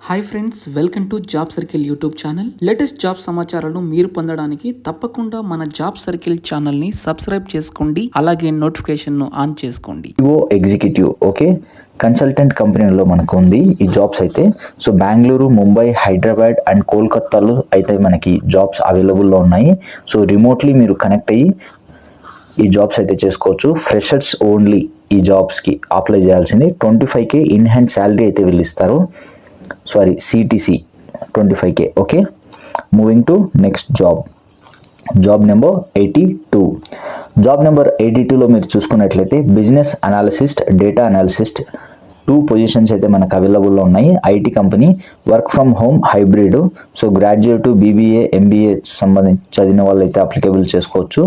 Hi friends, welcome to job circle YouTube channel. Latest job సమాచారాలను మీరు పొందడానికి తప్పకుండా మన జాబ్ సర్కిల్ ఛానల్ని సబ్స్క్రైబ్ చేసుకోండి. అలాగే నోటిఫికేషన్ను ఆన్ చేసుకోండి. ఎగ్జిక్యూటివ్ ఓకే కన్సల్టెంట్ కంపెనీలో మనకు ఉంది ఈ జాబ్స్ అయితే. సో బెంగళూరు, ముంబై, హైదరాబాద్ అండ్ కోల్కతాలో అయితే మనకి జాబ్స్ అవైలబుల్లో ఉన్నాయి. సో రిమోట్లీ మీరు కనెక్ట్ అయ్యి ఈ జాబ్స్ అయితే చేసుకోవచ్చు. ఫ్రెషర్స్ ఓన్లీ ఈ జాబ్స్కి అప్లై చేయాల్సింది. 25K ఇన్ హ్యాండ్ శాలరీ అయితే వీళ్ళు ఇస్తారు. CTC 25K. Okay, moving to next job number 82. Job number 82లో మీరు చూసుకున్నట్లయితే business analyst, data analyst 2 positions అయితే మనకు అవైలబుల్లో ఉన్నాయి. IT company, work from home, hybrid. So graduate, BBA, MBA సంబంధించి చదివిన వాళ్ళు అయితే అప్లికేబుల్ చేసుకోవచ్చు.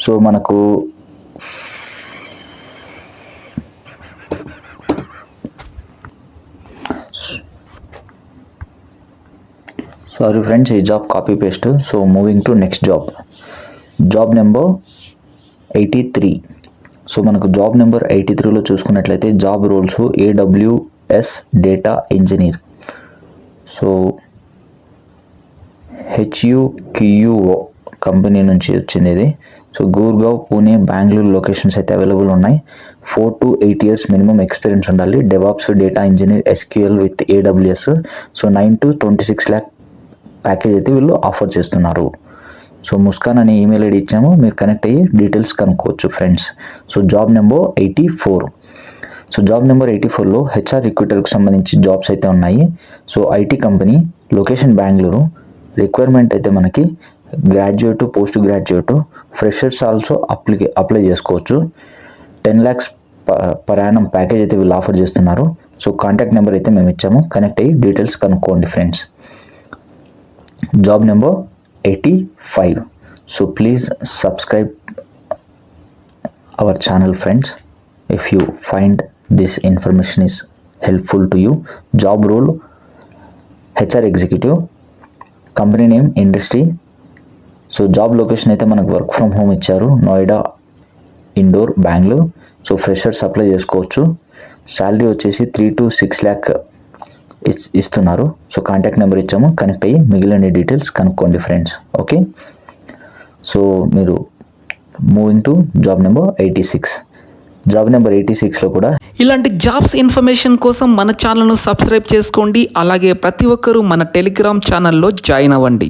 సో మనకు సారీ ఫ్రెండ్స్, ఈ job copy paste. So moving to next job number 83. So మనకు జాబ్ నెంబర్ 83లో చూసుకున్నట్లయితే job roles AWS data engineer. So HUQO company నుంచి వచ్చింది ఇది. సో గూర్గావ్, పూణే, బెంగళూరు లొకేషన్స్ అయితే అవైలబుల్ ఉన్నాయి. 4 to 8 years మినిమం ఎక్స్పీరియన్స్ ఉండాలి. Devops, data engineer, SQL with AWS. So 9 to 26 lakh package అయితే వీళ్ళు ఆఫర్ చేస్తున్నారు. సో ముస్కాన్ అనే ఈమెయిల్ ఐడి ఇచ్చాము, మీరు కనెక్ట్ అయ్యి డీటెయిల్స్ కనుక్కోవచ్చు friends. So job number 84. So job number 84లో HR రిక్రూటర్కి సంబంధించి జాబ్స్ అయితే ఉన్నాయి. So IT company, location Bengaluru. Requirement అయితే మనకి graduate, post graduate, freshers also apply చేసుకోవచ్చు. 10 lakhs పర్ యానం ప్యాకేజ్ అయితే వీళ్ళు ఆఫర్ చేస్తున్నారు. సో కాంటాక్ట్ నెంబర్ అయితే మేము ఇచ్చాము, కనెక్ట్ అయ్యి డీటెయిల్స్ కనుక్కోండి friends. Job number 85. So please subscribe our channel friends if you find this information is helpful to you. Job role HR executive, company name, industry. So job location అయితే మనకు work from home ఇచ్చారు, Noida, Indore, Bengaluru. So freshers apply చేసుకోవచ్చు. Salary వచ్చేసి 3 to 6 lakh ఇస్తున్నారు. So contact number ఇచ్చాము, connect అయ్యి మిగిలిన details కనుక్కోండి ఫ్రెండ్స్. ఓకే, సో మీరు moving to job number 86. Job number 86లో కూడా ఇలాంటి జాబ్స్ ఇన్ఫర్మేషన్ కోసం మన ఛానల్ను సబ్స్క్రైబ్ చేసుకోండి. అలాగే ప్రతి ఒక్కరూ మన టెలిగ్రామ్ ఛానల్లో జాయిన్ అవ్వండి.